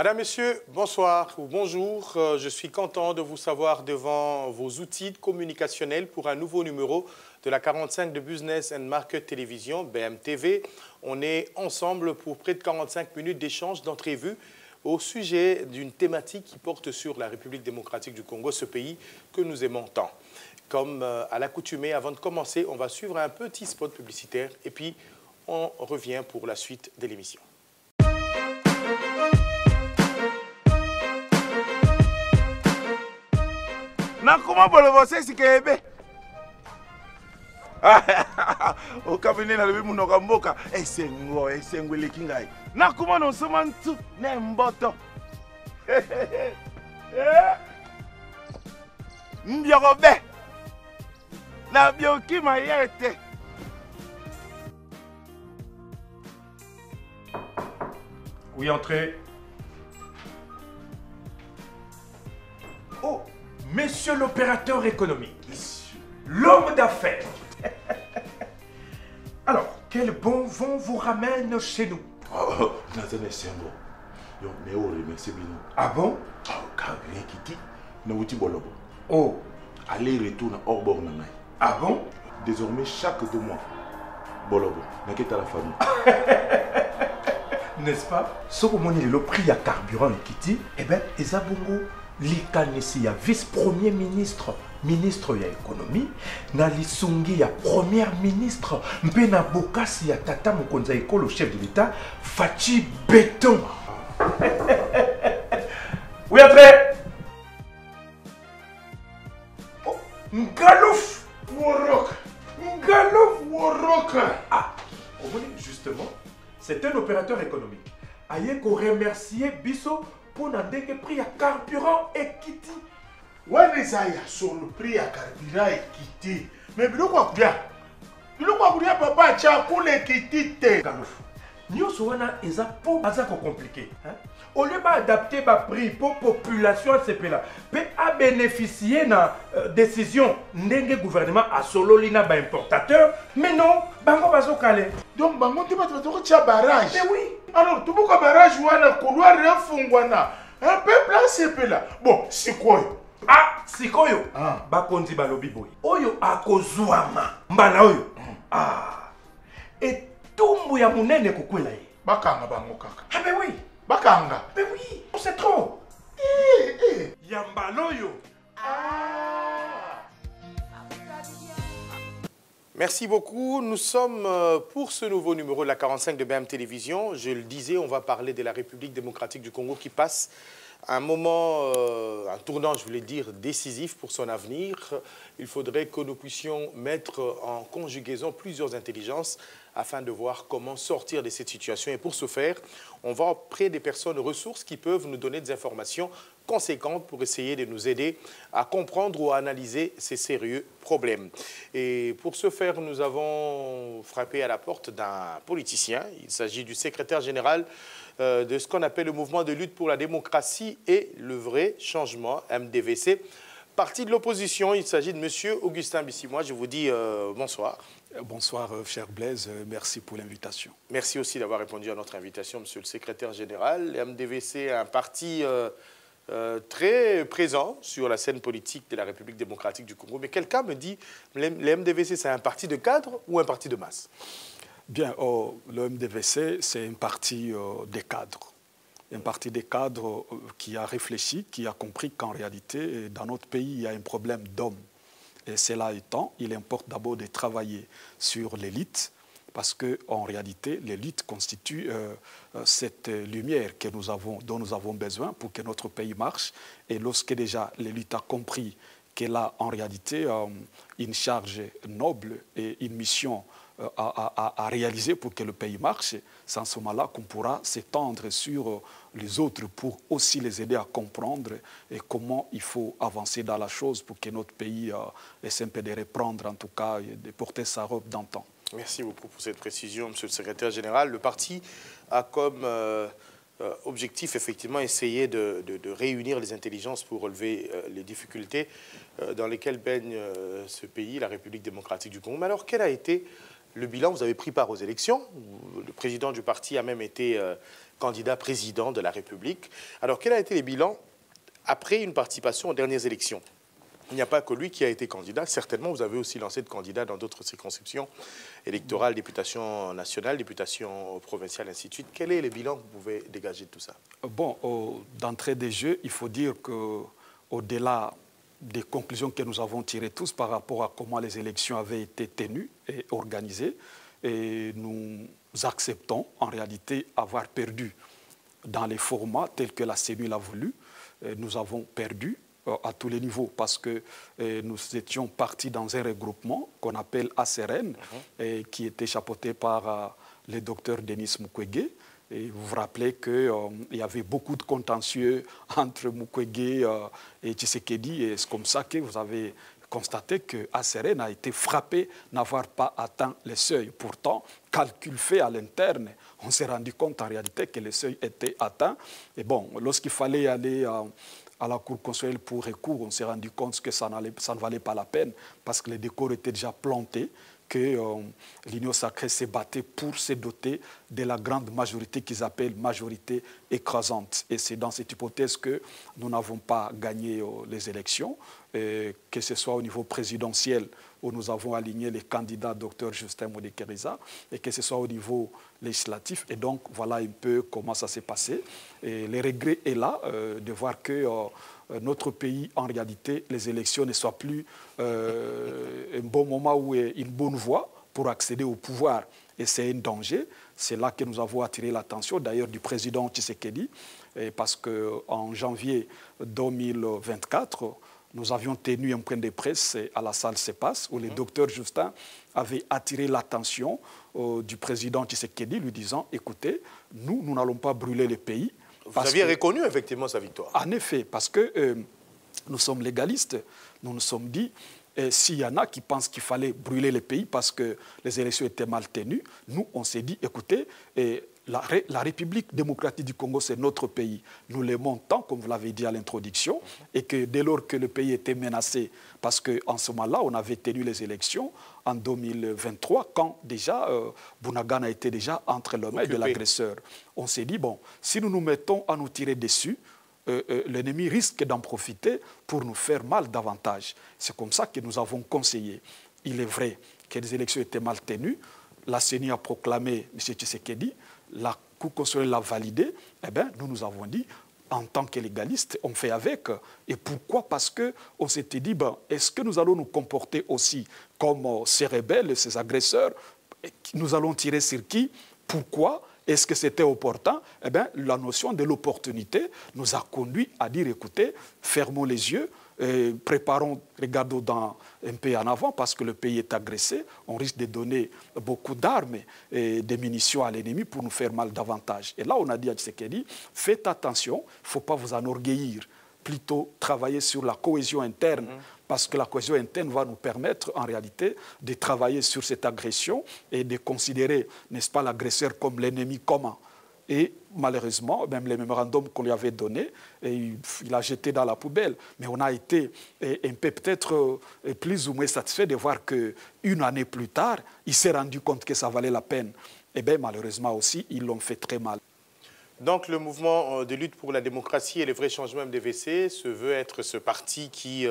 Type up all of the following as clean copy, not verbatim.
Madame, Monsieur, bonsoir ou bonjour. Je suis content de vous savoir devant vos outils communicationnels pour un nouveau numéro de la 45 de Business and Market Télévision, BMTV. On est ensemble pour près de 45 minutes d'échange, d'entrevue au sujet d'une thématique qui porte sur la République démocratique du Congo, ce pays que nous aimons tant. Comme à l'accoutumée, avant de commencer, on va suivre un petit spot publicitaire et puis on revient pour la suite de l'émission. Comment vous si kebe au cabinet na lebi munoka mboka esengo lekingai na kuma no somantu na mboto mbiobe na bioki mayete. Oui, entrez. Oh, monsieur l'opérateur économique, l'homme d'affaires. Alors, quel bon vent vous ramène chez nous? Oh, Nathan Sengo. Yo, mais oh, merci bien. Ah bon? Oh, Kabine Kiti, na wuti bolobo. Oh. Aller-retour na Orbor na nai. Ah bon? Désormais, chaque 2 mois, bolobo, na keta la famille. N'est-ce pas? Ce que mon le prix à carburant et Kiti, eh bien, Ezabongo, l'ikanisi ya vice-premier ministre, ministre ya économie, na lisungi ya première ministre, mpe na bokasi ya tata mokonza ekolo chef de l'État, Fachi Béton. Oui, après. Oh, Ngalouf Worok. Ngalouf Worok. Ah, justement, c'est un opérateur économique. Aïe qu'on remercier Bisso pour n'avoir que prix à carburant et Kiti. Ouais, les aïe sur le prix à carburant et Kiti. Mais quoi bien? Quoi bien, papa, tiens, pour les Kiti. Galouf. Nous sommes pas compliqué. Au lieu d'adapter le prix pour la population là, peut bénéficier de la décision du gouvernement à solo lina ba importateur, mais non, bango bazo calé. Donc bango tu vas te barrage. Mais oui. Alors tu vois barrage wana couloir refungwana. Un peu placé là. Bon, c'est quoi? Ah, sikoyo. Ah, bakonzi balobi boy. Oyo akozwama. Mbala oyo. Ah. Et tumbu ya munene kokwela ye. Bakanga bango kaka. Ah mais oui. Bakanga. Mais oui, c'est trop. Yambaloyo. Merci beaucoup. Nous sommes pour ce nouveau numéro de la 45 de BM Télévision. Je le disais, on va parler de la République démocratique du Congo qui passe un moment, un tournant, je voulais dire, décisif pour son avenir. Il faudrait que nous puissions mettre en conjugaison plusieurs intelligences afin de voir comment sortir de cette situation. Et pour ce faire, on va auprès des personnes ressources qui peuvent nous donner des informations conséquentes pour essayer de nous aider à comprendre ou à analyser ces sérieux problèmes. Et pour ce faire, nous avons frappé à la porte d'un politicien. Il s'agit du secrétaire général de ce qu'on appelle le mouvement de lutte pour la démocratie et le vrai changement, MDVC. Parti de l'opposition, il s'agit de M. Augustin Bissimois. Je vous dis bonsoir. Bonsoir, cher Blaise. Merci pour l'invitation. Merci aussi d'avoir répondu à notre invitation, Monsieur le secrétaire général. Le MDVC est un parti très présent sur la scène politique de la République démocratique du Congo. Mais quelqu'un me dit, le MDVC, c'est un parti de cadre ou un parti de masse? Bien, le MDVC, c'est un parti des cadres. Un parti des cadres qui a réfléchi, qui a compris qu'en réalité, dans notre pays, il y a un problème d'hommes. Et cela étant, il importe d'abord de travailler sur l'élite, parce qu'en réalité, l'élite constitue cette lumière que dont nous avons besoin pour que notre pays marche. Et lorsque déjà l'élite a compris qu'elle a en réalité une charge noble et une mission à réaliser pour que le pays marche, c'est en ce moment-là qu'on pourra s'étendre sur les autres pour aussi les aider à comprendre et comment il faut avancer dans la chose pour que notre pays essaie un peu de reprendre, en tout cas, et de porter sa robe d'antan. Merci beaucoup pour cette précision, Monsieur le secrétaire général. Le parti a comme objectif, effectivement, essayer de réunir les intelligences pour relever les difficultés dans lesquelles baigne ce pays, la République démocratique du Congo. Mais alors, quelle a été le bilan, vous avez pris part aux élections. Le président du parti a même été candidat président de la République. Alors, quel a été le bilan après une participation aux dernières élections? Il n'y a pas que lui qui a été candidat. Certainement, vous avez aussi lancé de candidats dans d'autres circonscriptions électorales, députation nationale, députation provinciale, ainsi de suite. Quel est le bilan que vous pouvez dégager de tout ça? Bon, d'entrée des jeux, il faut dire qu'au-delà des conclusions que nous avons tirées tous par rapport à comment les élections avaient été tenues et organisées, et nous acceptons en réalité avoir perdu dans les formats tels que la CENI l'a voulu. Nous avons perdu à tous les niveaux parce que nous étions partis dans un regroupement qu'on appelle ACRN, qui était chapeauté par le docteur Denis Mukwege. Et vous vous rappelez qu'il y avait beaucoup de contentieux entre Mukwege et Tshisekedi, et c'est comme ça que vous avez constaté que ACRN a été frappé n'avoir pas atteint les seuils. Pourtant, calcul fait à l'interne, on s'est rendu compte en réalité que les seuils étaient atteints. Et bon, lorsqu'il fallait aller à la Cour constitutionnelle pour recours, on s'est rendu compte que ça ne valait pas la peine parce que les décors étaient déjà plantés, que l'Union sacrée s'est battue pour se doter de la grande majorité qu'ils appellent majorité écrasante. Et c'est dans cette hypothèse que nous n'avons pas gagné les élections, que ce soit au niveau présidentiel où nous avons aligné les candidats Dr Justin Modikereza, et que ce soit au niveau législatif. Et donc, voilà un peu comment ça s'est passé. Et le regret est là de voir que notre pays, en réalité, les élections ne soient plus un bon moment ou une bonne voie pour accéder au pouvoir. Et c'est un danger. C'est là que nous avons attiré l'attention, d'ailleurs, du président Tshisekedi, parce qu'en janvier 2024, nous avions tenu un point de presse à la salle CEPAS où le docteur Justin avait attiré l'attention du président Tshisekedi, lui disant, écoutez, nous n'allons pas brûler le pays. Vous aviez reconnu effectivement sa victoire. En effet, parce que nous sommes légalistes, nous nous sommes dit, s'il y en a qui pensent qu'il fallait brûler le pays parce que les élections étaient mal tenues, nous, on s'est dit, écoutez, la République démocratique du Congo, c'est notre pays. Nous l'aimons tant, comme vous l'avez dit à l'introduction, et que dès lors que le pays était menacé, parce qu'en ce moment-là, on avait tenu les élections en 2023, quand déjà Bunagana était déjà entre les mains de l'agresseur. On s'est dit, bon, si nous nous mettons à nous tirer dessus, l'ennemi risque d'en profiter pour nous faire mal davantage. C'est comme ça que nous avons conseillé. Il est vrai que les élections étaient mal tenues. La CENI a proclamé M. Tshisekedi, la Cour constitutionnelle l'a validé. Eh bien, nous avons dit, en tant que légalistes, on fait avec. Et pourquoi? Parce qu'on s'était dit, ben, est-ce que nous allons nous comporter aussi comme ces rebelles, ces agresseurs? Nous allons tirer sur qui? Pourquoi? Est-ce que c'était opportun? Eh bien, la notion de l'opportunité nous a conduit à dire, écoutez, fermons les yeux, préparons, regardons un peu en avant parce que le pays est agressé. On risque de donner beaucoup d'armes et de munitions à l'ennemi pour nous faire mal davantage. Et là, on a dit à Tshisekedi, faites attention, il ne faut pas vous enorgueillir, plutôt travailler sur la cohésion interne, parce que la cohésion interne va nous permettre, en réalité, de travailler sur cette agression et de considérer, n'est-ce pas, l'agresseur comme l'ennemi commun. Et malheureusement, même les mémorandums qu'on lui avait donnés, il a jeté dans la poubelle. Mais on a été un peu peut-être plus ou moins satisfait de voir qu'une année plus tard, il s'est rendu compte que ça valait la peine. Et bien malheureusement aussi, ils l'ont fait très mal. Donc le mouvement de lutte pour la démocratie et les vrais changements MDVC se veut être ce parti qui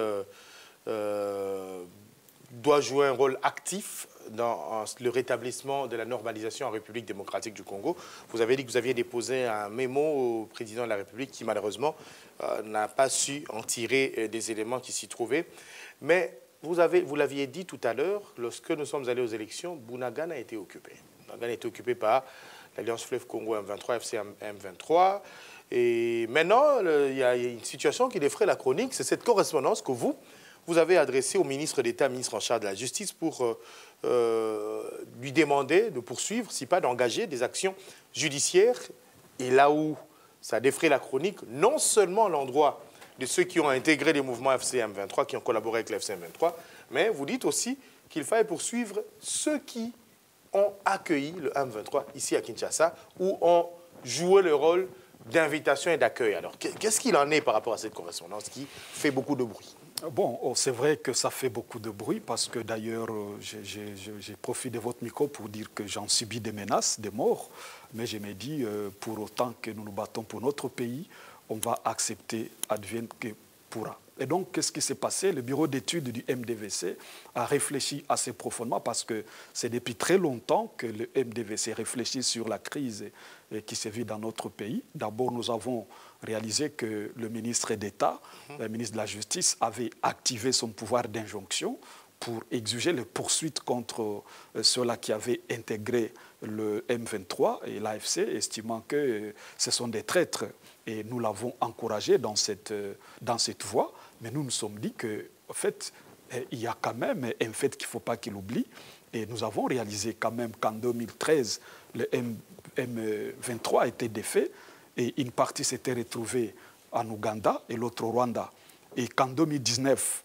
doit jouer un rôle actif dans le rétablissement de la normalisation en République démocratique du Congo. Vous avez dit que vous aviez déposé un mémo au président de la République qui, malheureusement, n'a pas su en tirer des éléments qui s'y trouvaient. Mais vous l'aviez dit tout à l'heure, lorsque nous sommes allés aux élections, Bunagana a été occupé. Bunagana a été occupé par l'Alliance Fleuve Congo M23, FC M23. Et maintenant, il y a une situation qui défraie la chronique, c'est cette correspondance que vous avez adressée au ministre d'État, ministre en charge de la Justice, pour lui demander de poursuivre, si pas d'engager des actions judiciaires. Et là où ça défraie la chronique, non seulement à l'endroit de ceux qui ont intégré les mouvements FCM23, qui ont collaboré avec l'FCM23, mais vous dites aussi qu'il fallait poursuivre ceux qui ont accueilli le M23 ici à Kinshasa, ou ont joué le rôle d'invitation et d'accueil. Alors, qu'est-ce qu'il en est par rapport à cette correspondance qui fait beaucoup de bruit? Bon, c'est vrai que ça fait beaucoup de bruit parce que d'ailleurs, j'ai profité de votre micro pour dire que j'en subis des menaces, des morts. Mais je me dis, pour autant que nous nous battons pour notre pays, on va accepter advienne que pourra. Et donc, qu'est-ce qui s'est passé? Le bureau d'études du MDVC a réfléchi assez profondément parce que c'est depuis très longtemps que le MDVC réfléchit sur la crise qui se vit dans notre pays. D'abord, nous avons réalisé que le ministre d'État, le ministre de la Justice, avait activé son pouvoir d'injonction pour exiger les poursuites contre ceux-là qui avaient intégré le M23 et l'AFC, estimant que ce sont des traîtres. Et nous l'avons encouragé dans cette voie. Mais nous nous sommes dit qu'en fait, il y a quand même un fait qu'il ne faut pas qu'il oublie. Et nous avons réalisé quand même qu'en 2013, le M23 était défait et une partie s'était retrouvée en Ouganda et l'autre au Rwanda. Et qu'en 2019,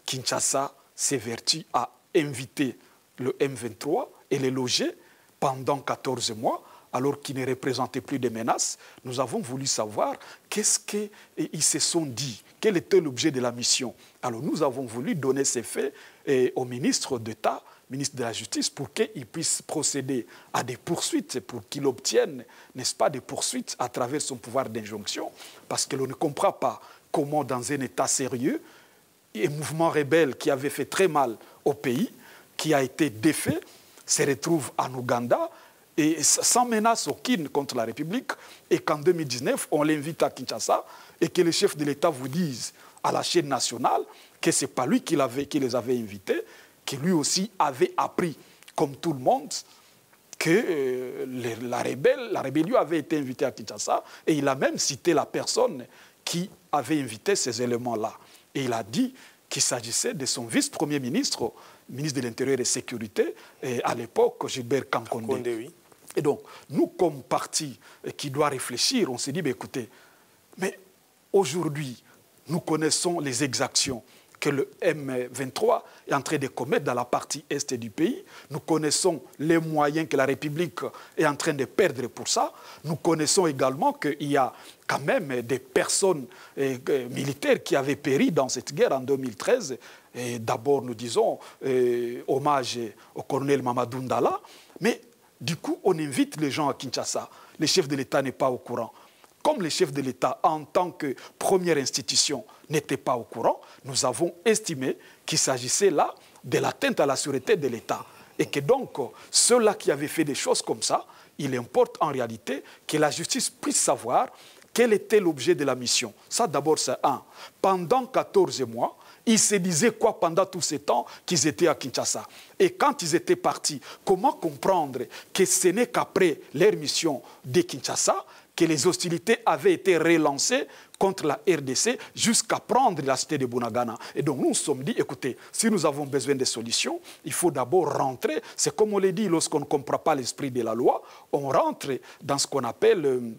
Kinshasa s'évertue à inviter le M23 et les loger pendant 14 mois, alors qu'ils ne représentaient plus de menaces. Nous avons voulu savoir qu'est-ce qu'ils se sont dit, quel était l'objet de la mission. Alors nous avons voulu donner ces faits au ministre d'État, ministre de la Justice, pour qu'il puisse procéder à des poursuites, pour qu'il obtienne, n'est-ce pas, des poursuites à travers son pouvoir d'injonction, parce que l'on ne comprend pas comment, dans un État sérieux, un mouvement rebelle qui avait fait très mal au pays, qui a été défait, se retrouve en Ouganda, et sans menace aucune contre la République, et qu'en 2019, on l'invite à Kinshasa, et que le chef de l'État vous dise à la chaîne nationale que ce n'est pas lui qui les avait invités, que lui aussi avait appris, comme tout le monde, que la rébellion avait été invitée à Kinshasa, et il a même cité la personne qui avait invité ces éléments-là. Et il a dit qu'il s'agissait de son vice-premier ministre, ministre de l'Intérieur et de la Sécurité, et à l'époque, Gilbert Kankonde. Oui. Et donc, nous, comme parti qui doit réfléchir, on s'est dit, écoutez, mais aujourd'hui, nous connaissons les exactions que le M23 est en train de commettre dans la partie est du pays. Nous connaissons les moyens que la République est en train de perdre pour ça. Nous connaissons également qu'il y a quand même des personnes militaires qui avaient péri dans cette guerre en 2013. D'abord, nous disons hommage au colonel Mamadou Ndala. Mais du coup, on invite les gens à Kinshasa. Le chef de l'État n'est pas au courant. Comme le chef de l'État, en tant que première institution, n'était pas au courant, nous avons estimé qu'il s'agissait là de l'atteinte à la sûreté de l'État. Et que donc, ceux-là qui avaient fait des choses comme ça, il importe en réalité que la justice puisse savoir quel était l'objet de la mission. Ça, d'abord, c'est un. Pendant 14 mois, ils se disaient quoi pendant tout ce temps qu'ils étaient à Kinshasa? Et quand ils étaient partis, comment comprendre que ce n'est qu'après leur mission de Kinshasa que les hostilités avaient été relancées contre la RDC jusqu'à prendre la cité de Bunagana. Et donc nous nous sommes dit, écoutez, si nous avons besoin de solutions, il faut d'abord rentrer. C'est comme on l'a dit, lorsqu'on ne comprend pas l'esprit de la loi, on rentre dans ce qu'on appelle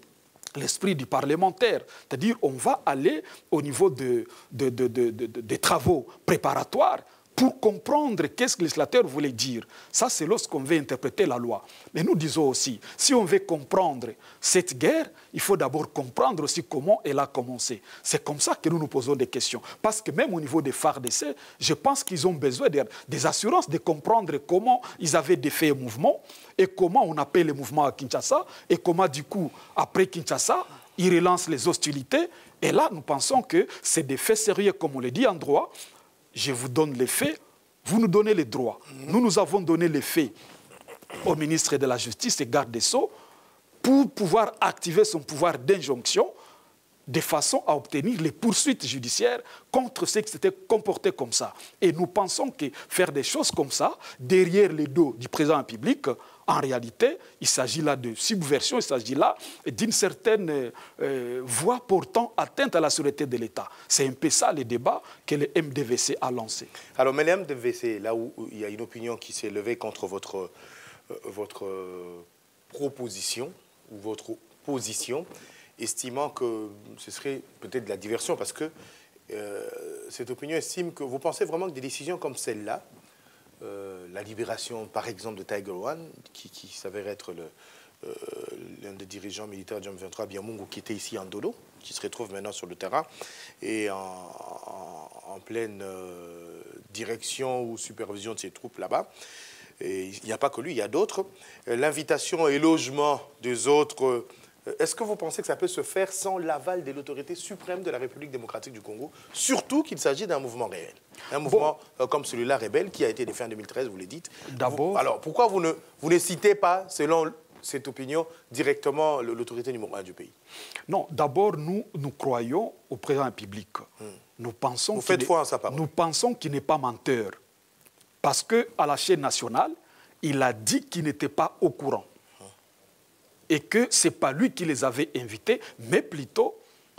l'esprit du parlementaire. C'est-à-dire on va aller au niveau des travaux préparatoires pour comprendre qu'est-ce que le législateur voulait dire. Ça, c'est lorsqu'on veut interpréter la loi. Mais nous disons aussi, si on veut comprendre cette guerre, il faut d'abord comprendre aussi comment elle a commencé. C'est comme ça que nous nous posons des questions. Parce que même au niveau des FARDC, je pense qu'ils ont besoin des assurances de comprendre comment ils avaient défait un mouvement et comment on appelle le mouvement à Kinshasa et comment, du coup, après Kinshasa, ils relancent les hostilités. Et là, nous pensons que c'est des faits sérieux, comme on le dit en droit. Je vous donne les faits, vous nous donnez les droits. Nous avons donné les faits au ministre de la Justice et garde des Sceaux pour pouvoir activer son pouvoir d'injonction de façon à obtenir les poursuites judiciaires contre ceux qui s'étaient comportés comme ça. Et nous pensons que faire des choses comme ça, derrière les dos du président public, en réalité, il s'agit là de subversion, il s'agit là d'une certaine voie portant atteinte à la sûreté de l'État. C'est un peu ça le débat que le MDVC a lancé. Alors, mais le MDVC, là où il y a une opinion qui s'est levée contre votre proposition ou votre position, estimant que ce serait peut-être de la diversion, parce que cette opinion estime que vous pensez vraiment que des décisions comme celle-là, la libération, par exemple, de Tiger One, qui s'avère être l'un des dirigeants militaires du M23, Biamungu, qui était ici en Dodo, qui se retrouve maintenant sur le terrain, et en pleine direction ou supervision de ses troupes là-bas. Et il n'y a pas que lui, il y a d'autres. L'invitation et logement des autres, est-ce que vous pensez que ça peut se faire sans l'aval de l'autorité suprême de la République démocratique du Congo, surtout qu'il s'agit d'un mouvement réel, un mouvement comme celui-là, rebelle, qui a été défait en 2013, vous le dites. D'abord... Alors, pourquoi vous ne citez pas, selon cette opinion, directement l'autorité numéro 1 du pays? Non, d'abord, nous croyons au président public. Nous pensons vous faites foi en sa parole. Nous pensons qu'il n'est pas menteur. Parce qu'à la chaîne nationale, il a dit qu'il n'était pas au courant. Et que ce n'est pas lui qui les avait invités, mais plutôt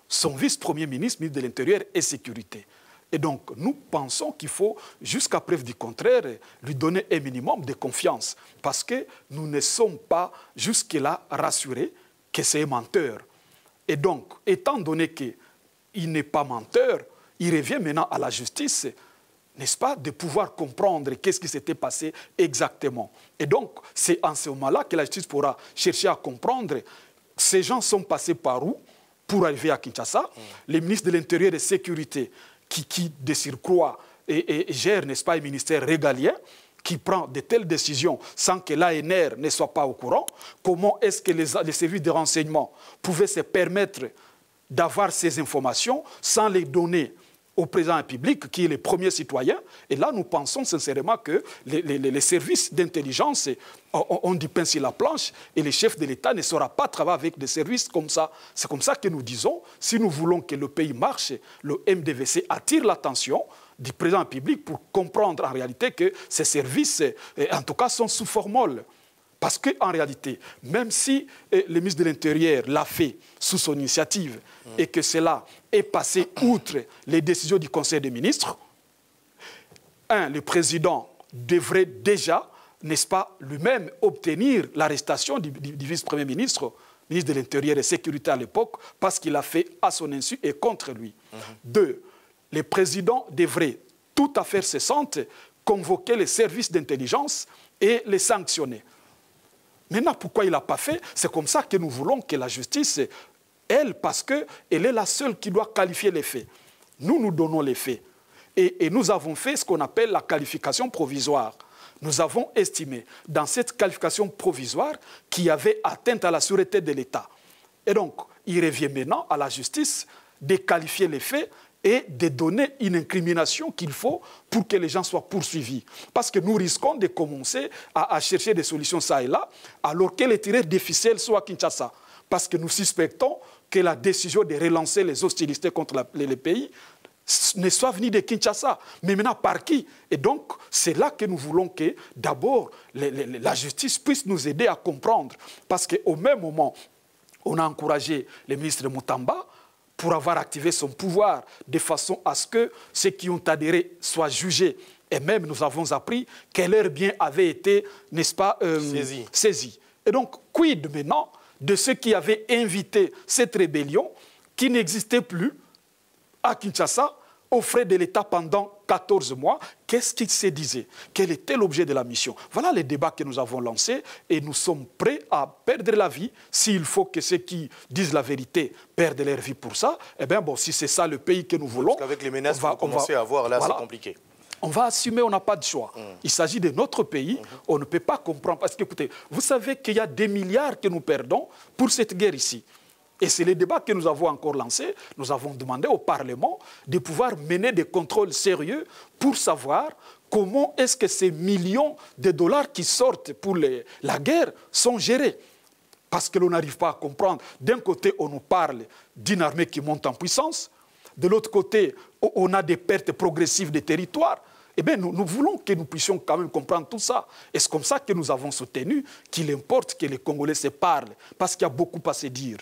son vice-premier ministre, ministre de l'Intérieur et Sécurité. Et donc, nous pensons qu'il faut, jusqu'à preuve du contraire, lui donner un minimum de confiance. Parce que nous ne sommes pas jusque-là rassurés que c'est un menteur. Et donc, étant donné qu'il n'est pas menteur, il revient maintenant à la justice, n'est-ce pas, de pouvoir comprendre qu'est-ce qui s'était passé exactement. Et donc, c'est en ce moment-là que la justice pourra chercher à comprendre ces gens sont passés par où pour arriver à Kinshasa. Les ministres de l'Intérieur et de Sécurité qui de surcroît, et gère, n'est-ce pas, un ministère régalien, qui prend de telles décisions sans que l'ANR ne soit pas au courant. Comment est-ce que les services de renseignement pouvaient se permettre d'avoir ces informations sans les donner au président public, qui est le premier citoyen? Et là, nous pensons sincèrement que les services d'intelligence ont du pain sur la planche et le chef de l'État ne saura pas travailler avec des services comme ça. C'est comme ça que nous disons, si nous voulons que le pays marche, le MDVC attire l'attention du président public pour comprendre en réalité que ces services, en tout cas, sont sous formol. Parce qu'en réalité, même si le ministre de l'Intérieur l'a fait sous son initiative et que cela est passé outre les décisions du Conseil des ministres, le président devrait déjà, n'est-ce pas, lui-même obtenir l'arrestation du vice-premier ministre, ministre de l'Intérieur et de la Sécurité à l'époque, parce qu'il a fait à son insu et contre lui. 2, le président devrait, tout à fait cessante, convoquer les services d'intelligence et les sanctionner. Maintenant, pourquoi il n'a pas fait? C'est comme ça que nous voulons que la justice, elle, parce qu'elle est la seule qui doit qualifier les faits. Nous donnons les faits. Et nous avons fait ce qu'on appelle la qualification provisoire. Nous avons estimé, dans cette qualification provisoire, qu'il y avait atteinte à la sûreté de l'État. Et donc, il revient maintenant à la justice de qualifier les faits et de donner une incrimination qu'il faut pour que les gens soient poursuivis. Parce que nous risquons de commencer à chercher des solutions ça et là, alors que les tireurs des ficelles sont à Kinshasa. Parce que nous suspectons que la décision de relancer les hostilités contre les pays ne soit venue de Kinshasa. Mais maintenant, par qui? Et donc, c'est là que nous voulons que, d'abord, la justice puisse nous aider à comprendre. Parce qu'au même moment, on a encouragé le ministre de Moutamba pour avoir activé son pouvoir de façon à ce que ceux qui ont adhéré soient jugés. Et même, nous avons appris que leurs biens avaient été, n'est-ce pas, saisis. Et donc, quid maintenant de ceux qui avaient invité cette rébellion qui n'existait plus à Kinshasa aux frais de l'État pendant 14 mois? Qu'est-ce qu'ils se disaient? Quel était l'objet de la mission? Voilà les débats que nous avons lancés et nous sommes prêts à perdre la vie s'il faut que ceux qui disent la vérité perdent leur vie pour ça. Eh bien, bon, si c'est ça le pays que nous voulons... Parce qu'avec les menaces que vous commencez à voir, là, voilà, c'est compliqué. On va assumer, on n'a pas de choix. Il s'agit de notre pays, on ne peut pas comprendre. Parce que, écoutez, vous savez qu'il y a des milliards que nous perdons pour cette guerre ici. Et c'est le débat que nous avons encore lancé. Nous avons demandé au Parlement de pouvoir mener des contrôles sérieux pour savoir comment est-ce que ces millions de dollars qui sortent pour la guerre sont gérés. Parce que l'on n'arrive pas à comprendre. D'un côté, on nous parle d'une armée qui monte en puissance. De l'autre côté, on a des pertes progressives des territoires. Eh bien, nous voulons que nous puissions quand même comprendre tout ça. Et c'est comme ça que nous avons soutenu qu'il importe que les Congolais se parlent. Parce qu'il y a beaucoup à se dire.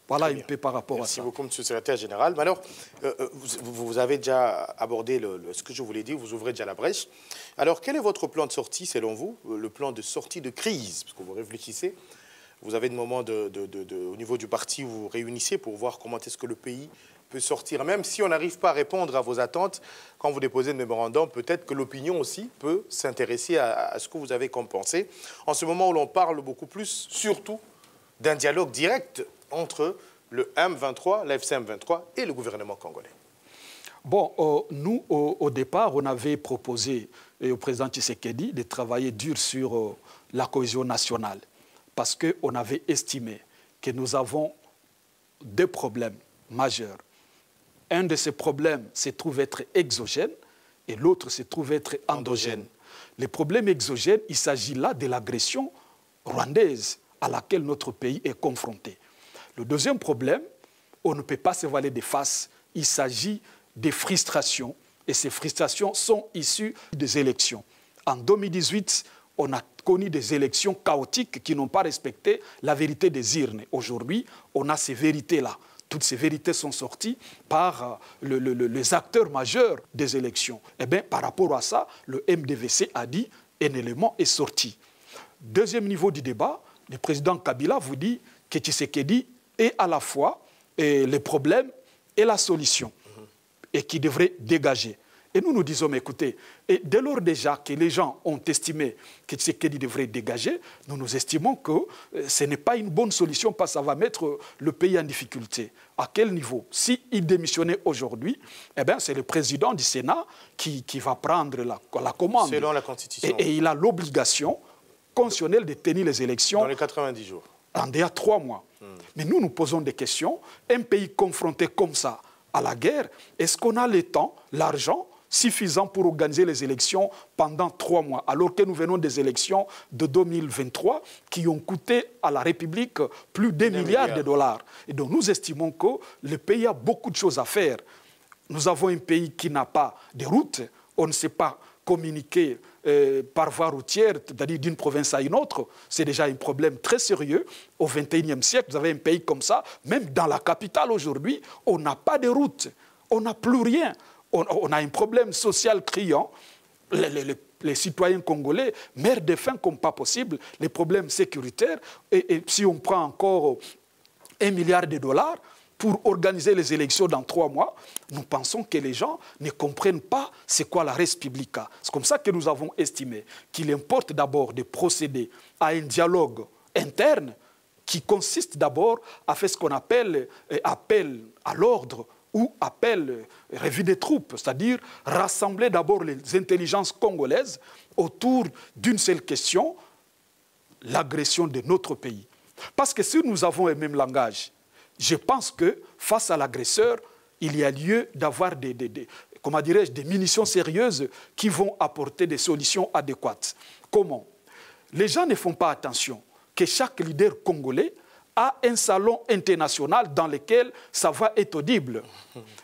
Voilà un peu par rapport à ça. Merci beaucoup, M. le secrétaire général. Mais alors, vous avez déjà abordé ce que je voulais dire, vous ouvrez déjà la brèche. Alors, quel est votre plan de sortie, selon vous, le plan de sortie de crise? Parce que vous réfléchissez, vous avez des moments au niveau du parti où vous vous réunissez pour voir comment est-ce que le pays peut sortir, même si on n'arrive pas à répondre à vos attentes quand vous déposez le mémorandum, peut-être que l'opinion aussi peut s'intéresser à ce que vous avez comme pensée. En ce moment où l'on parle beaucoup plus, surtout, d'un dialogue direct entre le M23, la FCM23 et le gouvernement congolais. Bon, nous, au départ, on avait proposé au président Tshisekedi de travailler dur sur la cohésion nationale parce qu'on avait estimé que nous avons deux problèmes majeurs. Un de ces problèmes se trouve être exogène et l'autre se trouve être endogène. Les problèmes exogènes, il s'agit là de l'agression rwandaise à laquelle notre pays est confronté. Le deuxième problème, on ne peut pas se voiler de face, il s'agit des frustrations et ces frustrations sont issues des élections. En 2018, on a connu des élections chaotiques qui n'ont pas respecté la vérité des urnes. Aujourd'hui, on a ces vérités-là. Toutes ces vérités sont sorties par les acteurs majeurs des élections. Eh bien, par rapport à ça, le MDVC a dit un élément est sorti. Deuxième niveau du débat, le président Kabila vous dit que Tshisekedi est à la fois le problème et la solution et qui devrait dégager. Et nous nous disons, mais écoutez, et dès lors déjà que les gens ont estimé que Tshisekedi devrait dégager, nous estimons que ce n'est pas une bonne solution parce que ça va mettre le pays en difficulté. À quel niveau? S'il démissionnait aujourd'hui, eh bien, c'est le président du Sénat qui va prendre la commande. Selon la Constitution. Et il a l'obligation constitutionnelle de tenir les élections. Dans les 90 jours. En 3 mois. Mais nous posons des questions. Un pays confronté comme ça à la guerre, est-ce qu'on a le temps, l'argent suffisant pour organiser les élections pendant 3 mois, alors que nous venons des élections de 2023 qui ont coûté à la République plus d'1 milliard de dollars. Et donc nous estimons que le pays a beaucoup de choses à faire. Nous avons un pays qui n'a pas de route, on ne sait pas communiquer par voie routière, c'est-à-dire d'une province à une autre, c'est déjà un problème très sérieux. Au XXIe siècle, vous avez un pays comme ça, même dans la capitale aujourd'hui, on n'a pas de route, on n'a plus rien. On a un problème social criant. Les citoyens congolais meurent de faim comme pas possible, les problèmes sécuritaires. Et si on prend encore 1 milliard de dollars pour organiser les élections dans 3 mois, nous pensons que les gens ne comprennent pas c'est quoi la res publica. C'est comme ça que nous avons estimé qu'il importe d'abord de procéder à un dialogue interne qui consiste d'abord à faire ce qu'on appelle appel à l'ordre ou appel revue des troupes, c'est-à-dire rassembler d'abord les intelligences congolaises autour d'une seule question, l'agression de notre pays. Parce que si nous avons le même langage, je pense que face à l'agresseur, il y a lieu d'avoir des munitions sérieuses qui vont apporter des solutions adéquates. Comment? Les gens ne font pas attention que chaque leader congolais a un salon international dans lequel ça va être audible.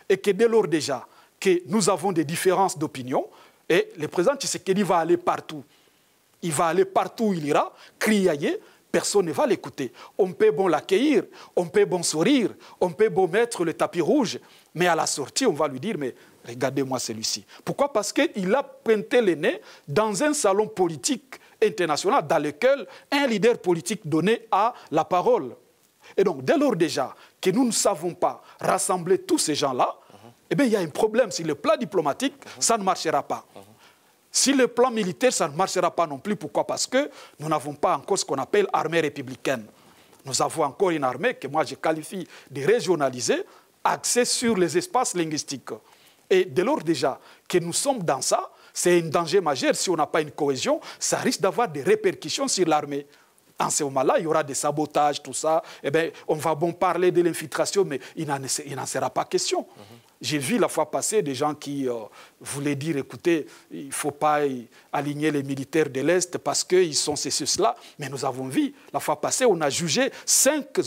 Et que dès lors déjà que nous avons des différences d'opinion, et le président Tshisekedi va aller partout. Il va aller partout où il ira, crier, personne ne va l'écouter. On peut bon l'accueillir, on peut bon sourire, on peut bon mettre le tapis rouge, mais à la sortie, on va lui dire, mais regardez-moi celui-ci. Pourquoi? Parce qu'il a pointé le nez dans un salon politique international dans lequel un leader politique donné a la parole. Et donc, dès lors déjà que nous ne savons pas rassembler tous ces gens-là, eh bien, il y a un problème. Sur le plan diplomatique, ça ne marchera pas. Sur le plan militaire, ça ne marchera pas non plus. Pourquoi? Parce que nous n'avons pas encore ce qu'on appelle armée républicaine. Nous avons encore une armée que moi je qualifie de régionalisée, axée sur les espaces linguistiques. Et dès lors déjà que nous sommes dans ça, c'est un danger majeur. Si on n'a pas une cohésion, ça risque d'avoir des répercussions sur l'armée. En ce moment-là, il y aura des sabotages, tout ça. Eh bien, on va bon parler de l'infiltration, mais il n'en sera pas question. J'ai vu la fois passée des gens qui voulaient dire, écoutez, il ne faut pas aligner les militaires de l'Est parce qu'ils sont cela. Mais nous avons vu, la fois passée, on a jugé 5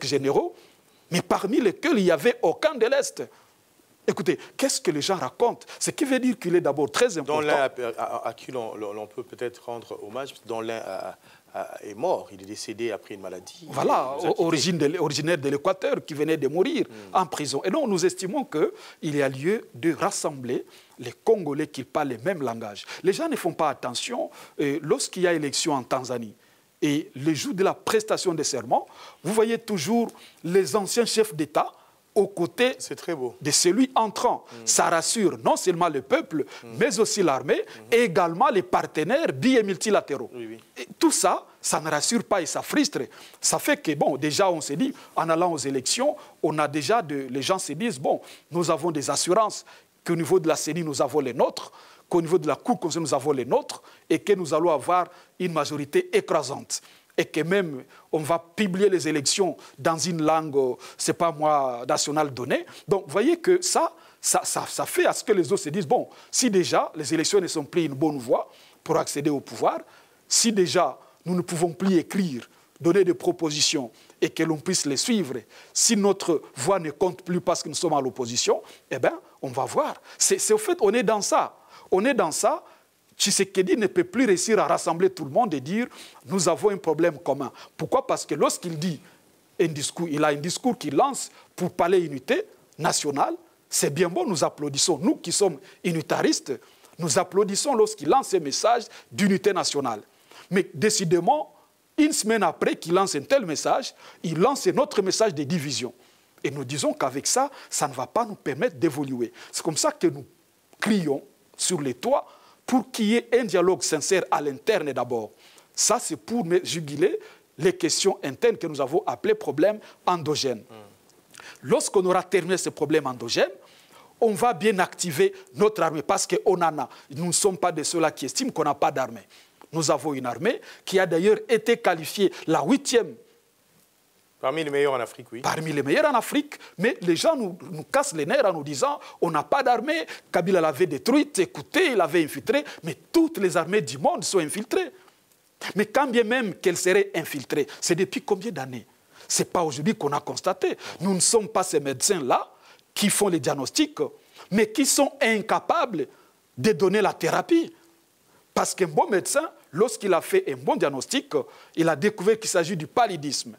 généraux, mais parmi lesquels il n'y avait aucun de l'Est. Écoutez, qu'est-ce que les gens racontent? Ce qui veut dire qu'il est d'abord très important. Dont l'un à qui l'on peut peut-être rendre hommage, dont l'un est mort, il est décédé après une maladie. Voilà, originaire de l'Équateur, qui venait de mourir en prison. Et donc nous estimons qu'il y a lieu de rassembler les Congolais qui parlent le même langage. Les gens ne font pas attention. Lorsqu'il y a élection en Tanzanie, Et le jour de la prestation de serment, vous voyez toujours les anciens chefs d'État aux côtés de celui entrant. Ça rassure non seulement le peuple, mais aussi l'armée, et également les partenaires bi- et multilatéraux. Et tout ça, ça ne rassure pas et ça frustre. Ça fait que, bon, déjà, on s'est dit, en allant aux élections, on a déjà, les gens se disent, bon, nous avons des assurances qu'au niveau de la CENI, nous avons les nôtres, qu'au niveau de la Cour constitutionnelle, nous avons les nôtres, et que nous allons avoir une majorité écrasante. Et que même, on va publier les élections dans une langue, c'est pas moi, nationale donnée. Donc, vous voyez que ça fait à ce que les autres se disent, bon, si déjà les élections ne sont plus une bonne voie pour accéder au pouvoir, si déjà nous ne pouvons plus écrire, donner des propositions et que l'on puisse les suivre, si notre voix ne compte plus parce que nous sommes à l'opposition, eh bien, on va voir. C'est au fait, on est dans ça. On est dans ça. Tshisekedi ne peut plus réussir à rassembler tout le monde et dire « nous avons un problème commun ». Pourquoi? Parce que lorsqu'il dit un discours, il a un discours qu'il lance pour parler unité nationale. C'est bien bon, nous applaudissons. Nous qui sommes unitaristes, nous applaudissons lorsqu'il lance un message d'unité nationale. Mais décidément, une semaine après qu'il lance un tel message, il lance un autre message de division. Et nous disons qu'avec ça, ça ne va pas nous permettre d'évoluer. C'est comme ça que nous crions sur les toits pour qu'il y ait un dialogue sincère à l'interne d'abord. Ça, c'est pour juguler les questions internes que nous avons appelées problèmes endogènes. Lorsqu'on aura terminé ces problèmes endogènes, on va bien activer notre armée parce qu'on en a. Nous ne sommes pas de ceux-là qui estiment qu'on n'a pas d'armée. Nous avons une armée qui a d'ailleurs été qualifiée la 8e. Parmi les meilleurs en Afrique, oui. Parmi les meilleurs en Afrique, mais les gens nous cassent les nerfs en nous disant on n'a pas d'armée, Kabila l'avait détruite, écoutez, il l'avait infiltrée, mais toutes les armées du monde sont infiltrées. Mais quand bien même qu'elles seraient infiltrées, c'est depuis combien d'années? Ce n'est pas aujourd'hui qu'on a constaté. Nous ne sommes pas ces médecins-là qui font les diagnostics, mais qui sont incapables de donner la thérapie. Parce qu'un bon médecin, lorsqu'il a fait un bon diagnostic, il a découvert qu'il s'agit du paludisme.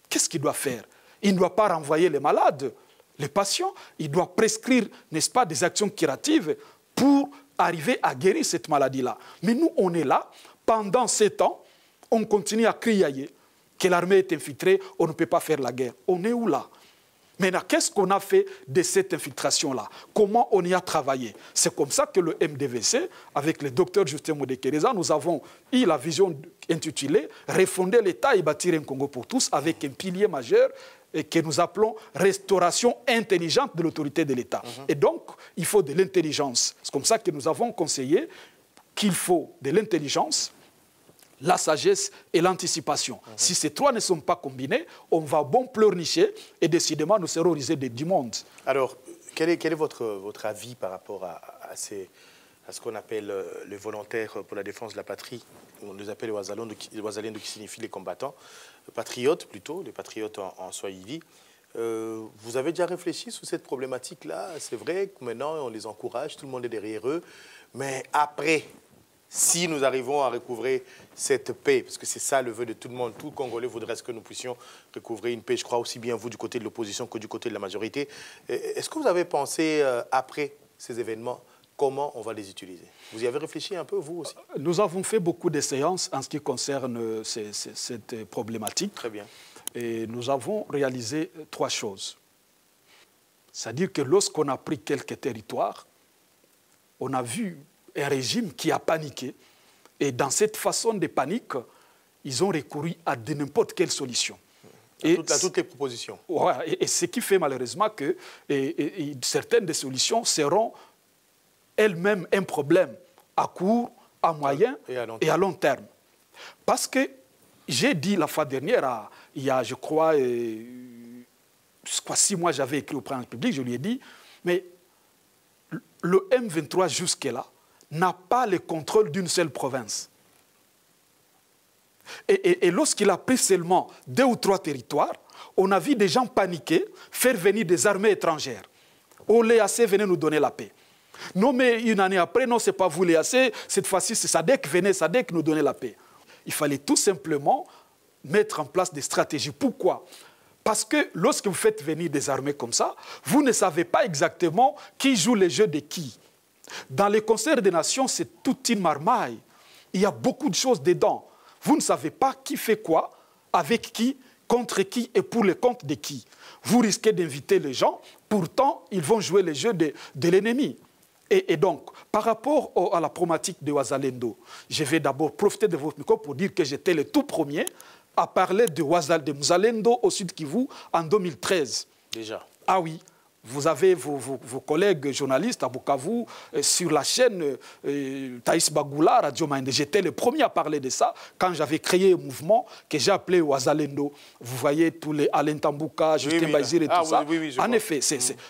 Qu'est-ce qu'il doit faire? Il ne doit pas renvoyer les malades, les patients. Il doit prescrire, n'est-ce pas, des actions curatives pour arriver à guérir cette maladie-là. Mais nous, on est là. Pendant 7 ans, on continue à crier que l'armée est infiltrée, on ne peut pas faire la guerre. On est où là? Maintenant, qu'est-ce qu'on a fait de cette infiltration-là? Comment on y a travaillé? C'est comme ça que le MDVC, avec le docteur Justin Modekereza, nous avons eu la vision intitulée « Refonder l'État et bâtir un Congo pour tous » avec un pilier majeur que nous appelons « Restauration intelligente de l'autorité de l'État ». Et donc, il faut de l'intelligence. C'est comme ça que nous avons conseillé qu'il faut de l'intelligence, la sagesse et l'anticipation. Si ces trois ne sont pas combinés, on va bon pleurnicher et décidément nous serons risés du monde. Alors, quel est votre avis par rapport à ce qu'on appelle les volontaires pour la défense de la patrie? On les appelle les Wazalendo qui signifient les combattants, patriotes plutôt, les patriotes en Swahili. Vous avez déjà réfléchi sur cette problématique-là? C'est vrai que maintenant on les encourage, tout le monde est derrière eux, mais après, si nous arrivons à recouvrer cette paix, parce que c'est ça le vœu de tout le monde, tout Congolais voudrait que nous puissions recouvrer une paix, je crois aussi bien vous du côté de l'opposition que du côté de la majorité. Est-ce que vous avez pensé, après ces événements, comment on va les utiliser? Vous y avez réfléchi un peu, vous aussi? Nous avons fait beaucoup de séances en ce qui concerne cette problématique. Très bien. Et nous avons réalisé 3 choses. C'est-à-dire que lorsqu'on a pris quelques territoires, on a vu un régime qui a paniqué. Et dans cette façon de panique, ils ont recouru à de n'importe quelle solution. À toutes les propositions. Ouais, et ce qui fait malheureusement que certaines des solutions seront elles-mêmes un problème à court, à moyen et à long terme. Parce que j'ai dit la fois dernière, il y a, je crois 6 mois, j'avais écrit au président public, je lui ai dit, mais le M23 jusque-là n'a pas le contrôle d'une seule province. Et lorsqu'il a pris seulement 2 ou 3 territoires, on a vu des gens paniquer, faire venir des armées étrangères. Oh, l'EAC venait nous donner la paix. Non, mais une année après, non, ce n'est pas vous l'EAC, cette fois-ci, c'est SADC, venez SADC nous donner la paix. Il fallait tout simplement mettre en place des stratégies. Pourquoi? Parce que lorsque vous faites venir des armées comme ça, vous ne savez pas exactement qui joue les jeux de qui. Dans les concerts des nations, c'est toute une marmaille. Il y a beaucoup de choses dedans. Vous ne savez pas qui fait quoi, avec qui, contre qui et pour le compte de qui. Vous risquez d'inviter les gens, pourtant ils vont jouer les jeux de l'ennemi. Et donc, par rapport à la problématique de Ouazalendo, je vais d'abord profiter de votre micro pour dire que j'étais le tout premier à parler de Ouazalendo au Sud Kivu en 2013. Déjà. Ah oui. Vous avez vos collègues journalistes à Bukavu, sur la chaîne Thaïs Bagoula, Radio Maïnde. J'étais le premier à parler de ça quand j'avais créé un mouvement que j'ai appelé Ouazalendo. Vous voyez tous les Alain Tambouka, Justin Baïzir et tout ça. En effet,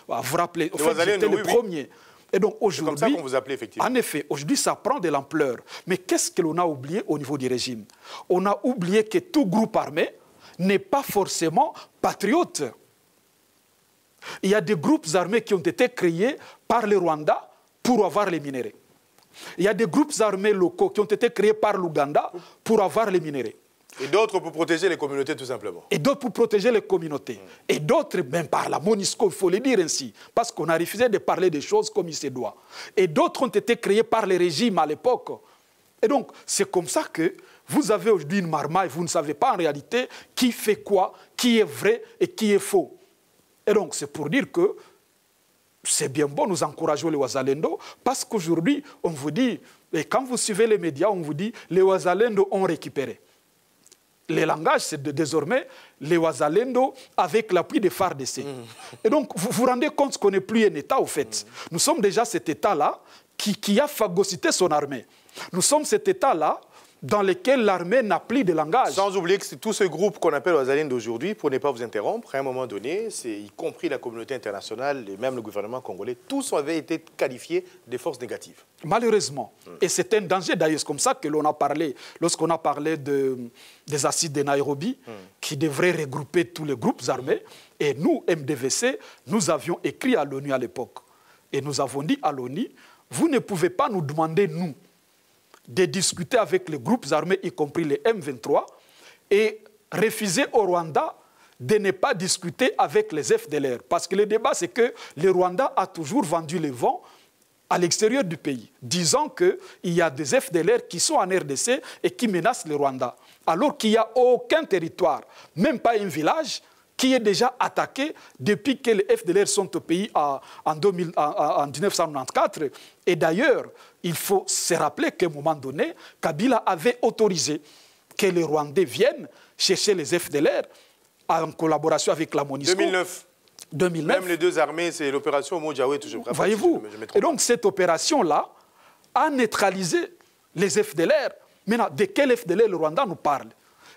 vous vous rappelez, en fait, j'étais le premier. Et donc aujourd'hui, c'est comme ça qu'on vous appelait effectivement. En effet, aujourd'hui, ça prend de l'ampleur. Mais qu'est-ce que l'on a oublié au niveau du régime? On a oublié que tout groupe armé n'est pas forcément patriote. Il y a des groupes armés qui ont été créés par le Rwanda pour avoir les minéraux. Il y a des groupes armés locaux qui ont été créés par l'Ouganda pour avoir les minéraux. Et d'autres pour protéger les communautés, tout simplement. Et d'autres pour protéger les communautés. Et d'autres, même par la MONUSCO, il faut le dire ainsi, parce qu'on a refusé de parler des choses comme il se doit. Et d'autres ont été créés par les régimes à l'époque. Et donc, c'est comme ça que vous avez aujourd'hui une marmaille, vous ne savez pas en réalité qui fait quoi, qui est vrai et qui est faux. Et donc, c'est pour dire que c'est bien bon, nous encourageons les Ouazalendo, parce qu'aujourd'hui, on vous dit, et quand vous suivez les médias, on vous dit, les Ouazalendo ont récupéré. Le langage, c'est désormais les Ouazalendo avec l'appui des FARDC. Et donc, vous vous rendez compte qu'on n'est plus un État, au fait. Nous sommes déjà cet État-là qui a phagocyté son armée. Nous sommes cet État-là dans lequel l'armée n'a plus de langage. Sans oublier que tout ce groupe qu'on appelle Ouazalendo d'aujourd'hui, pour ne pas vous interrompre, à un moment donné, y compris la communauté internationale et même le gouvernement congolais, tous avaient été qualifiés de forces négatives. Malheureusement. Et c'est un danger d'ailleurs. C'est comme ça que l'on a parlé, lorsqu'on a parlé des assises de Nairobi, qui devraient regrouper tous les groupes armés. Et nous, MDVC, nous avions écrit à l'ONU à l'époque. Et nous avons dit à l'ONU, vous ne pouvez pas nous demander, nous, de discuter avec les groupes armés, y compris les M23, et refuser au Rwanda de ne pas discuter avec les FDLR. Parce que le débat, c'est que le Rwanda a toujours vendu les vents à l'extérieur du pays, disant qu'il y a des FDLR qui sont en RDC et qui menacent le Rwanda. Alors qu'il n'y a aucun territoire, même pas un village, qui est déjà attaqué depuis que les FDLR sont au pays en 1994. Et d'ailleurs, il faut se rappeler qu'à un moment donné, Kabila avait autorisé que les Rwandais viennent chercher les FDLR en collaboration avec la MONUSCO. 2009. Même les deux armées, c'est l'opération Mojawe, toujours. Voyez-vous. Et donc cette opération-là a neutralisé les FDLR. Maintenant, de quel FDLR le Rwanda nous parle?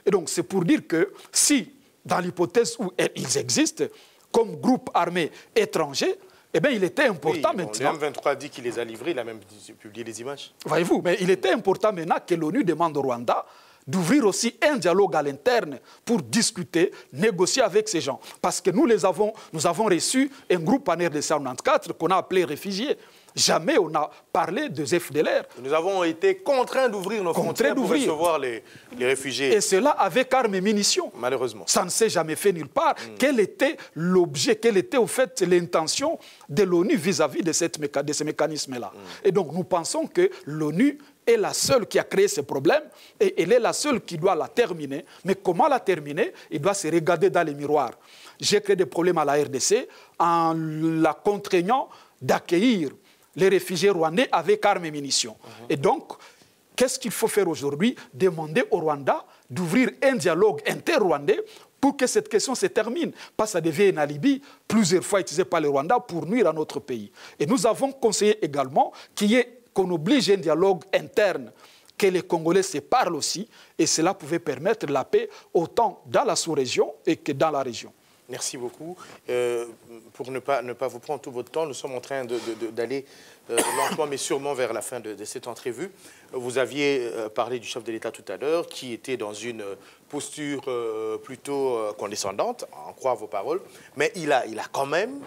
Et donc c'est pour dire que si, dans l'hypothèse où ils existent, comme groupe armé étranger, eh bien, il était important maintenant... Le M23 dit qu'il les a livrés, il a même publié des images. Voyez-vous, mais il était important maintenant que l'ONU demande au Rwanda d'ouvrir aussi un dialogue à l'interne pour discuter, négocier avec ces gens. Parce que nous avons reçu un groupe en RDC en 1994 qu'on a appelé réfugiés. Jamais on a parlé des FDLR. Nous avons été contraints d'ouvrir nos frontières pour recevoir les réfugiés. Et cela avec armes et munitions. Malheureusement. Ça ne s'est jamais fait nulle part. Quel était l'objet, quelle était au fait l'intention de l'ONU vis-à-vis de ces mécanismes-là? Et donc nous pensons que l'ONU est la seule qui a créé ce problème et elle est la seule qui doit la terminer. Mais comment la terminer? Il doit se regarder dans les miroirs. J'ai créé des problèmes à la RDC en la contraignant d'accueillir les réfugiés rwandais avec armes et munitions. Et donc, qu'est-ce qu'il faut faire aujourd'hui? Demander au Rwanda d'ouvrir un dialogue inter-rwandais pour que cette question se termine. Parce que ça devient un alibi plusieurs fois utilisé par le Rwanda pour nuire à notre pays. Et nous avons conseillé également qu'on oblige un dialogue interne, que les Congolais se parlent aussi, et cela pouvait permettre la paix autant dans la sous-région et que dans la région. Merci beaucoup. Pour ne pas vous prendre tout votre temps, nous sommes en train d'aller lentement mais sûrement vers la fin de cette entrevue. Vous aviez parlé du chef de l'État tout à l'heure, qui était dans une posture plutôt condescendante, à en croire vos paroles, mais il a quand même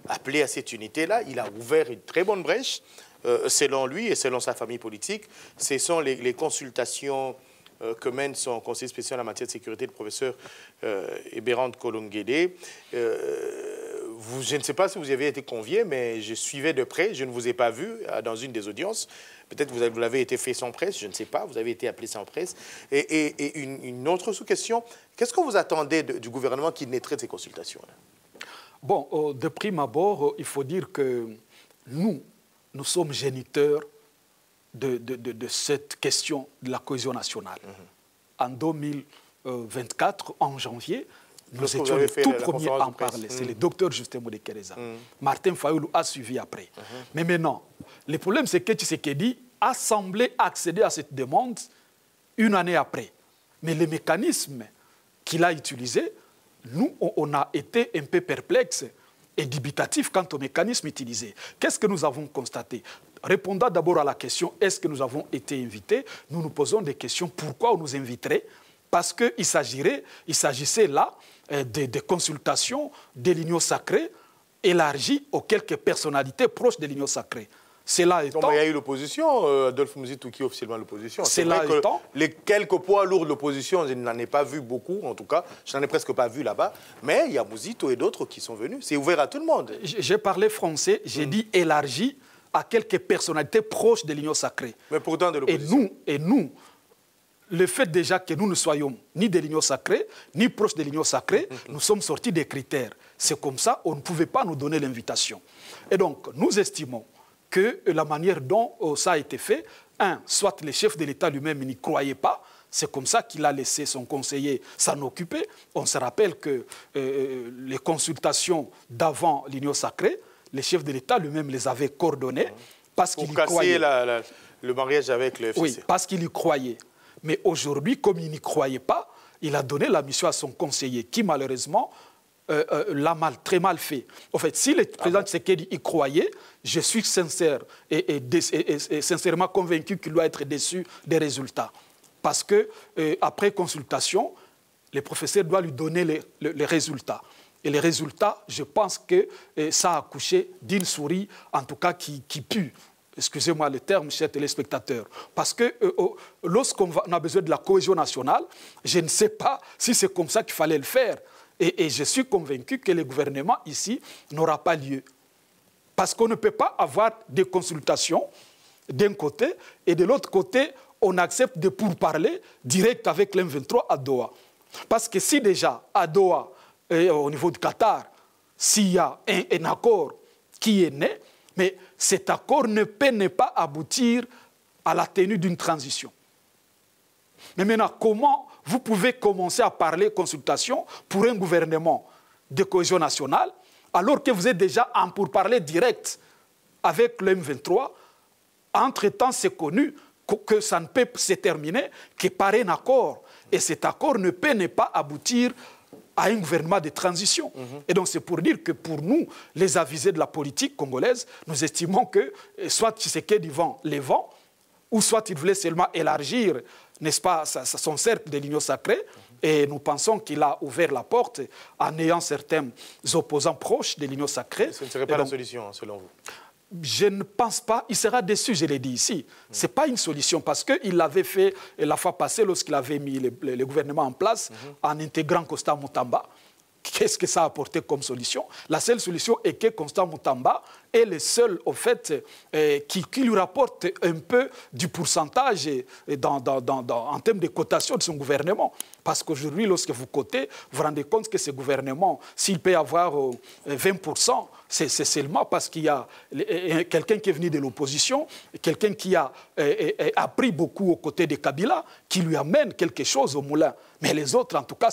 appelé à cette unité-là, il a ouvert une très bonne brèche, selon lui et selon sa famille politique. Ce sont les consultations que mène son conseiller spécial en matière de sécurité, le professeur Eberand Kolongede. je ne sais pas si vous y avez été convié, mais je suivais de près, je ne vous ai pas vu dans une des audiences. Peut-être vous l'avez été fait sans presse, je ne sais pas, vous avez été appelé sans presse. Et une autre sous-question, qu'est-ce que vous attendez du gouvernement qui naîtrait de ces consultations-là? Bon, de prime abord, il faut dire que nous sommes géniteurs de cette question de la cohésion nationale. En 2024, en janvier, nous étions les tout premiers à en parler. C'est le docteur Justin Modekereza. Martin Fayoulou a suivi après. Mais maintenant, le problème, c'est que Tshisekedi a semblé accéder à cette demande une année après. Mais le mécanisme qu'il a utilisé, nous, on a été un peu perplexes et dubitatifs quant au mécanisme utilisé. Qu'est-ce que nous avons constaté? Répondant d'abord à la question, est-ce que nous avons été invités? Nous nous posons des questions, pourquoi on nous inviterait? Parce qu'il s'agissait là de consultations de l'Union sacrée élargies aux quelques personnalités proches de l'Union sacrée. Cela étant, il y a eu l'opposition, Adolphe Muzitu qui est officiellement l'opposition. Cela étant, les quelques poids lourds de l'opposition, je n'en ai pas vu beaucoup, en tout cas, je n'en ai presque pas vu là-bas, mais il y a Muzitu et d'autres qui sont venus. C'est ouvert à tout le monde. J'ai parlé français, j'ai dit élargi à quelques personnalités proches de l'Union sacrée. Mais pourtant de l'opposition. Et nous, le fait déjà que nous ne soyons ni de l'Union sacrée, ni proches de l'Union sacrée, nous sommes sortis des critères. C'est comme ça, on ne pouvait pas nous donner l'invitation. Et donc, nous estimons que la manière dont ça a été fait, soit le chef de l'État lui-même n'y croyait pas, c'est comme ça qu'il a laissé son conseiller s'en occuper. On se rappelle que les consultations d'avant l'Union sacrée, le chef de l'État lui-même les avait coordonnées parce qu'il y croyait. Pour casser le mariage avec le FCC. Oui, parce qu'il y croyait. Mais aujourd'hui, comme il n'y croyait pas, il a donné la mission à son conseiller qui, malheureusement, l'a très mal fait. En fait, si le président Tshisekedi y croyait, je suis sincère et sincèrement convaincu qu'il doit être déçu des résultats. Parce que après consultation, le professeur doit lui donner les résultats. Et les résultats, je pense que ça a accouché d'une souris, en tout cas qui pue. Excusez-moi le terme, chers téléspectateurs. Parce que lorsqu'on a besoin de la cohésion nationale, je ne sais pas si c'est comme ça qu'il fallait le faire. Et je suis convaincu que le gouvernement ici n'aura pas lieu. Parce qu'on ne peut pas avoir des consultations d'un côté et de l'autre côté, on accepte de pourparler direct avec l'M23 à Doha. Parce que si déjà à Doha, au niveau du Qatar, s'il y a un accord qui est né, mais cet accord ne peut ne pas aboutir à la tenue d'une transition. Mais maintenant, comment vous pouvez commencer à parler consultation pour un gouvernement de cohésion nationale alors que vous êtes déjà en pourparlers direct avec le M23? Entre-temps, c'est connu que ça ne peut se terminer que par un accord. Et cet accord ne peut ne pas aboutir à un gouvernement de transition. Et donc c'est pour dire que pour nous, les avisés de la politique congolaise, nous estimons que soit Tshisekedi vend les vents, ou soit il voulait seulement élargir, n'est-ce pas, son cercle de l'Union sacrée, et nous pensons qu'il a ouvert la porte en ayant certains opposants proches de l'Union sacrée. Ce ne serait pas la solution, selon vous? Je ne pense pas, il sera déçu, je l'ai dit ici. Ce n'est pas une solution parce qu'il l'avait fait la fois passée lorsqu'il avait mis le gouvernement en place en intégrant Constant Mutamba. Qu'est-ce que ça a apporté comme solution? La seule solution est que Constant Mutamba est le seul, au fait, qui lui rapporte un peu du pourcentage en termes de cotation de son gouvernement. Parce qu'aujourd'hui, lorsque vous cotez, vous vous rendez compte que ce gouvernement, s'il peut avoir 20%, c'est seulement parce qu'il y a quelqu'un qui est venu de l'opposition, quelqu'un qui a appris beaucoup aux côtés de Kabila, qui lui amène quelque chose au moulin. Mais les autres, en tout cas,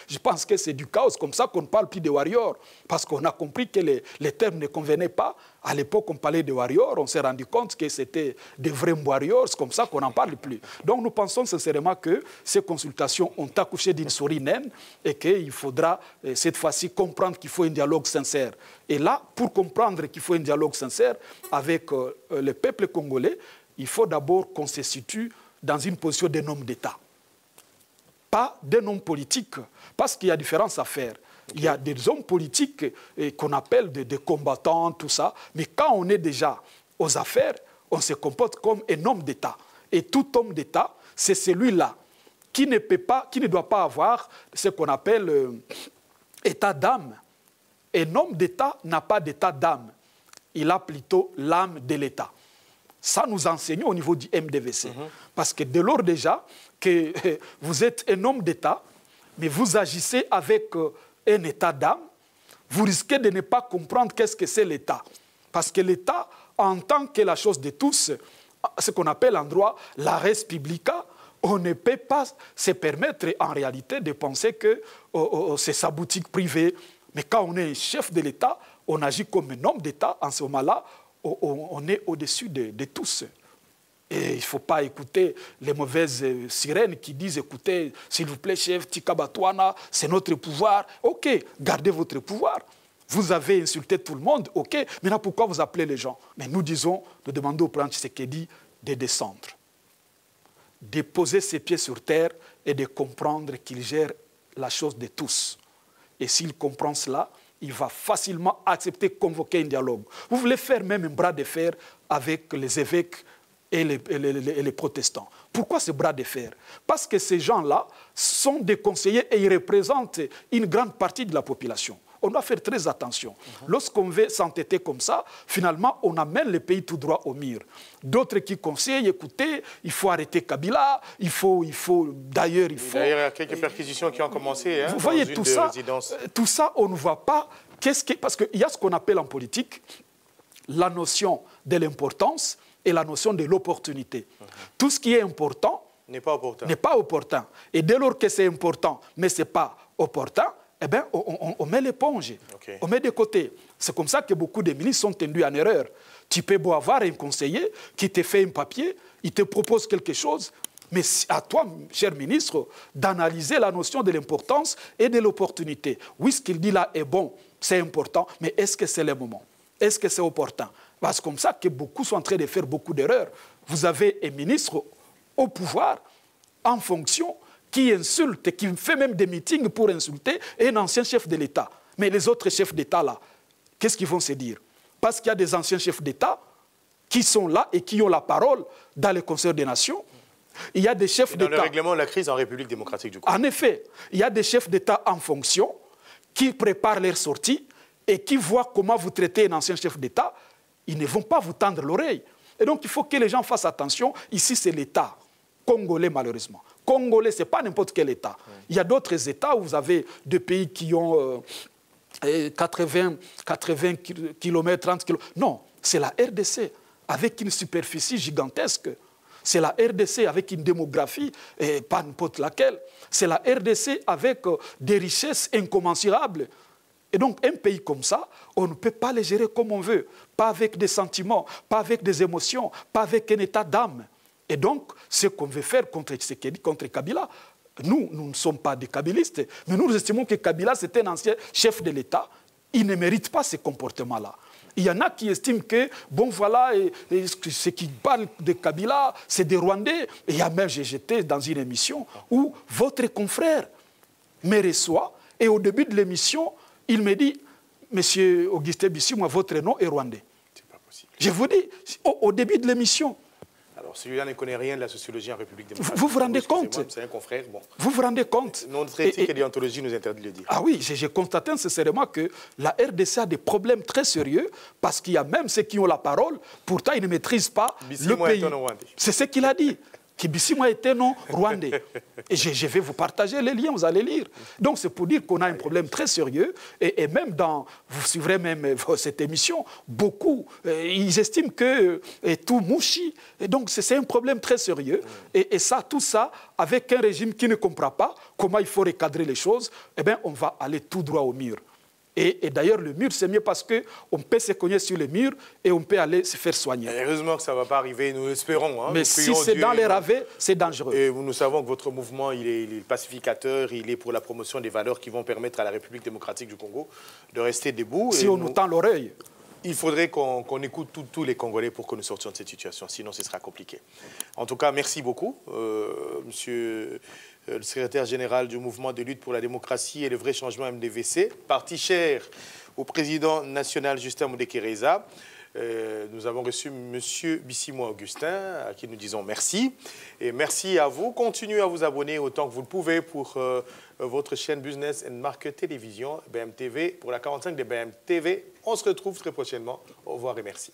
je pense que c'est du chaos. Comme ça qu'on ne parle plus de warriors. Parce qu'on a compris que les termes ne convenaient pas. À l'époque, on parlait de warriors. On s'est rendu compte que c'était des vrais warriors. C'est comme ça qu'on n'en parle plus. Donc nous pensons sincèrement que ces consultations ont accouché d'une souris naine et qu'il faudra cette fois-ci comprendre qu'il faut un dialogue sincère. Et là, pour comprendre qu'il faut un dialogue sincère avec le peuple congolais, il faut d'abord qu'on se situe dans une position d'un homme d'État. Pas d'un homme politique, parce qu'il y a différence à faire. Il y a des hommes politiques qu'on appelle des combattants, tout ça, mais quand on est déjà aux affaires, on se comporte comme un homme d'État. Et tout homme d'État, c'est celui-là qui ne doit pas avoir ce qu'on appelle état d'âme. Un homme d'État n'a pas d'état d'âme. Il a plutôt l'âme de l'État. Ça, nous enseignons au niveau du MDVC. Parce que dès lors déjà que vous êtes un homme d'État, mais vous agissez avec un état d'âme, vous risquez de ne pas comprendre qu'est-ce que c'est l'État. Parce que l'État, en tant que la chose de tous, ce qu'on appelle en droit la res publica, on ne peut pas se permettre en réalité de penser que c'est sa boutique privée. Mais quand on est chef de l'État, on agit comme un homme d'État. En ce moment-là, on est au-dessus de tous. Et il ne faut pas écouter les mauvaises sirènes qui disent, écoutez, s'il vous plaît, chef, Tika Batouana, c'est notre pouvoir. OK, gardez votre pouvoir. Vous avez insulté tout le monde, OK. Maintenant, pourquoi vous appelez les gens? Mais nous disons, nous demandons au président Tshisekedi de descendre, de poser ses pieds sur terre et de comprendre qu'il gère la chose de tous. Et s'il comprend cela, il va facilement accepter de convoquer un dialogue. Vous voulez faire même un bras de fer avec les évêques et les protestants. Pourquoi ce bras de fer? Parce que ces gens-là sont des conseillers et ils représentent une grande partie de la population. On doit faire très attention. Lorsqu'on veut s'entêter comme ça, finalement, on amène le pays tout droit au mur. D'autres qui conseillent, écoutez, il faut arrêter Kabila, D'ailleurs, il y a quelques perquisitions qui ont commencé. Vous voyez, tout ça, on ne voit pas. Parce qu'il y a ce qu'on appelle en politique la notion de l'importance et la notion de l'opportunité. Tout ce qui est important n'est pas opportun. Et dès lors que c'est important, mais ce n'est pas opportun, eh bien, on met l'éponge, on met de côté. C'est comme ça que beaucoup de ministres sont induits en erreur. Tu peux beau avoir un conseiller qui te fait un papier, il te propose quelque chose, mais à toi, cher ministre, d'analyser la notion de l'importance et de l'opportunité. Oui, ce qu'il dit là est bon, c'est important, mais est-ce que c'est le moment? Est-ce que c'est opportun? C'est comme ça que beaucoup sont en train de faire beaucoup d'erreurs. Vous avez un ministre au pouvoir, en fonction, qui insulte, qui fait même des meetings pour insulter un ancien chef de l'État. Mais les autres chefs d'État, là, qu'est-ce qu'ils vont se dire? Parce qu'il y a des anciens chefs d'État qui sont là et qui ont la parole dans le Conseil des Nations. Il y a des chefs d'État... Dans le règlement de la crise en République démocratique du Congo. En effet, il y a des chefs d'État en fonction qui préparent leur sortie et qui voient comment vous traitez un ancien chef d'État. Ils ne vont pas vous tendre l'oreille. Et donc, il faut que les gens fassent attention. Ici, c'est l'État congolais, malheureusement. Congolais, ce n'est pas n'importe quel État. Il y a d'autres États où vous avez des pays qui ont 80 km, 30 km. Non, c'est la RDC, avec une superficie gigantesque. C'est la RDC avec une démographie, pas n'importe laquelle. C'est la RDC avec des richesses incommensurables. Et donc, un pays comme ça, on ne peut pas le gérer comme on veut. Pas avec des sentiments, pas avec des émotions, pas avec un état d'âme. Et donc, ce qu'on veut faire contre Tshisekedi, contre Kabila, nous ne sommes pas des kabilistes, mais nous estimons que Kabila, c'est un ancien chef de l'État. Il ne mérite pas ce comportement-là. Il y en a qui estiment que, bon voilà, ceux qui parlent de Kabila, c'est des Rwandais. Et il y a même, j'étais dans une émission où votre confrère me reçoit, et au début de l'émission, il me dit, Monsieur Augustin Bissimwa, votre nom est rwandais. C'est pas possible. Je vous dis, au début de l'émission. Alors, celui-là ne connaît rien de la sociologie en République démocratique. Vous vous rendez compte? C'est un confrère. Bon. Vous vous rendez compte? Notre éthique et déontologie nous interdit de le dire. Ah oui, j'ai constaté sincèrement que la RDC a des problèmes très sérieux parce qu'il y a même ceux qui ont la parole, pourtant ils ne maîtrisent pas le pays. C'est ce qu'il a dit. Kibissimwa était non rwandais. Et je vais vous partager les liens, vous allez lire. Donc c'est pour dire qu'on a un problème très sérieux. Et même vous suivrez même cette émission, beaucoup, ils estiment que tout mouchi. Et donc c'est un problème très sérieux. Et ça, tout ça, avec un régime qui ne comprend pas comment il faut recadrer les choses, eh bien on va aller tout droit au mur. Et d'ailleurs, le mur, c'est mieux parce qu'on peut se cogner sur le mur et on peut aller se faire soigner. Et heureusement que ça ne va pas arriver, nous l'espérons. Hein. Mais si c'est dans les ravets, c'est dangereux. Et nous savons que votre mouvement, il est pacificateur, il est pour la promotion des valeurs qui vont permettre à la République démocratique du Congo de rester debout. Si on nous tend l'oreille. Il faudrait qu'on écoute tous les Congolais pour que nous sortions de cette situation, sinon ce sera compliqué. En tout cas, merci beaucoup, monsieur le secrétaire général du mouvement de lutte pour la démocratie et le vrai changement MDVC, parti cher au président national Justin Moudekereza. Nous avons reçu monsieur Bissimwa Augustin, à qui nous disons merci. Et merci à vous. Continuez à vous abonner autant que vous le pouvez pour votre chaîne Business and Market Télévision, BMTV, pour la 45 de BMTV. On se retrouve très prochainement. Au revoir et merci.